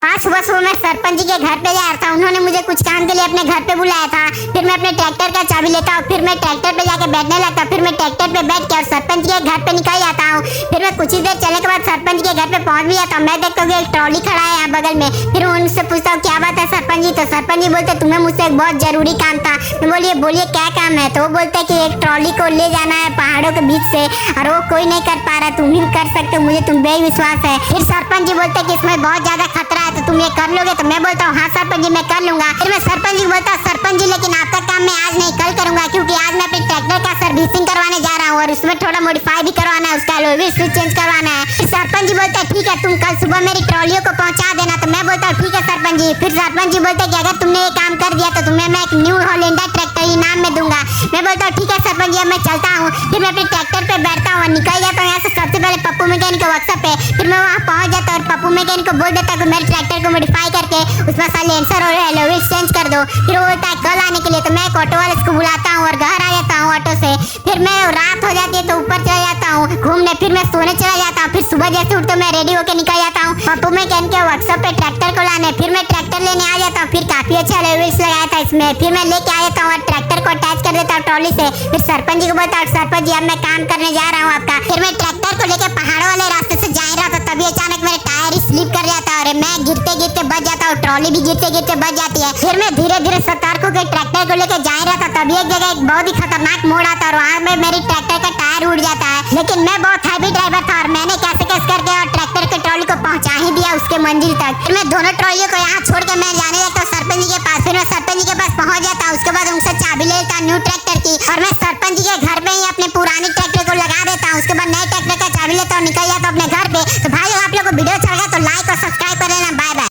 आज सुबह सुबह मैं सरपंच जी के घर पे जा रहा था। उन्होंने मुझे कुछ काम के लिए अपने घर पे बुलाया था। फिर मैं अपने ट्रैक्टर का चाबी लेता हूँ, फिर मैं ट्रैक्टर पे जाके बैठने लगता हूँ, फिर मैं ट्रैक्टर पे बैठ के और सरपंच के घर पे निकल जाता हूँ। फिर मैं कुछ ही देर चलने के बाद सरपंच के घर पे पहुंच भी जाता हूँ। मैं देखता हूँ एक ट्रॉली खड़ा है यहाँ बगल में। फिर उनसे पूछता हूँ क्या बात है सरपंच जी। तो सरपंच जी बोलते तुम्हें मुझसे एक बहुत जरूरी काम था। मैं बोलिए क्या काम है। तो वो बोलते कि एक ट्रॉली को ले जाना है पहाड़ों के बीच से और वो कोई नहीं कर पा रहा, तुम ही कर सकते हो, मुझे तुम पे विश्वास है। फिर सरपंच जी बोलते कि इसमें बहुत ज्यादा खतरा है, तो तुम ये कर लोगे। तो मैं बोलता हूँ हाँ सरपंच जी मैं कर लूंगा। फिर मैं सरपंच जी बोलता हूँ सरपंच जी लेकिन आपका काम मैं आज नहीं कल करूंगा, क्योंकि आज मैं अपने ट्रैक्टर का सर्विसिंग करवाने जा रहा हूँ और उसमें थोड़ा मॉडिफाई भी करवाना है, उसका ऑयल स्विच चेंज करवाना है। फिर सरपंच जी बोलते हैं ठीक है तुम कल सुबह मेरी ट्रॉलियों को पहुंचा देना। तो मैं बोलता हूँ ठीक है सरपंच जी। फिर सरपंच जी बोलते हैं कि अगर तुमने ये काम कर दिया तो तुम्हें मैं एक न्यू हॉलैंडर ट्रैक्टर इनाम में दूंगा। मैं बोलता हूँ ठीक है सरपंच जी अब मैं चलता हूँ। फिर मैं अपने ट्रैक्टर पे बैठता हूँ और निकल जाता हूँ यहाँ से सबसे पहले पप्पू मैकेनिक के वर्कशॉप पे। फिर मैं वहाँ पहुँच जाता हूँ और पप्पू मैकेनिक को बोल देता हूँ कि मेरे ट्रैक्टर को मॉडिफाई करके उसमें साइलेंसर और ऑयल चेंज कर दो। फिर वो बोलता है कल आने के लिए। तो मैं एक ऑटो वाले को बुलाता हूँ और घर आ जाता हूँ ऑटो से। फिर मैं रात हो जाती है तो ऊपर चला जाता हूँ घूमने। फिर मैं सोने चला जाता हूँ। फिर सुबह जैसे उठते मैं रेडी होकर निकल जाता हूँ पप्पू मैकेनिक के वर्कशॉप पे ट्रैक्टर को लाने। फिर मैं ट्रैक्टर लेने आ जाता हूँ। फिर काफी अच्छा लेवल्स लगाया था इसमें। फिर मैं लेके आ जाता हूँ और ट्रैक्टर को अटैच कर देता हूँ ट्रॉली से। फिर सरपंच जी को बोलता हूँ सरपंच जी अब मैं काम करने जा रहा हूँ आपका। फिर मैं ट्रैक्टर को लेकर पहाड़ों वाले रास्ते से जा रहा था, तभी अचानक मेरा टायर ही स्लिप कर जाता है और मैं गिरते गिरते बच जाता हूँ, ट्रॉली भी गिरते गिरते बच जाती है। फिर मैं धीरे धीरे सतर्क होकर ट्रैक्टर को लेकर जा रहा था, तभी एक जगह एक बहुत ही खतरनाक मोड़ आता है और वहाँ में मेरी ट्रैक्टर का टायर उड़ जाता है। लेकिन मैं बहुत हैवी ड्राइवर था और मैंने कैसे करके और ट्रैक्टर के ट्रॉली को पहुंचा ही दिया उसके मंजिल तक। फिर मैं दोनों ट्रॉलियों को यहाँ छोड़ के मैं जाने लगता हूँ सरपंच जी के पास। फिर मैं सरपंच जी के पास पहुंच जाता हूँ। उसके बाद उनसे चाबी ले लेता हूँ न्यू ट्रैक्टर की और मैं सरपंच जी के घर पे ही अपने पुराने ट्रैक्टर को लगा देता हूँ। उसके बाद नए ट्रैक्टर का चाबी लेता हूँ, निकल जाता हूँ अपने घर पे। तो भाई आप लोग को वीडियो अच्छा लगा तो लाइक और सब्सक्राइब कर लेना।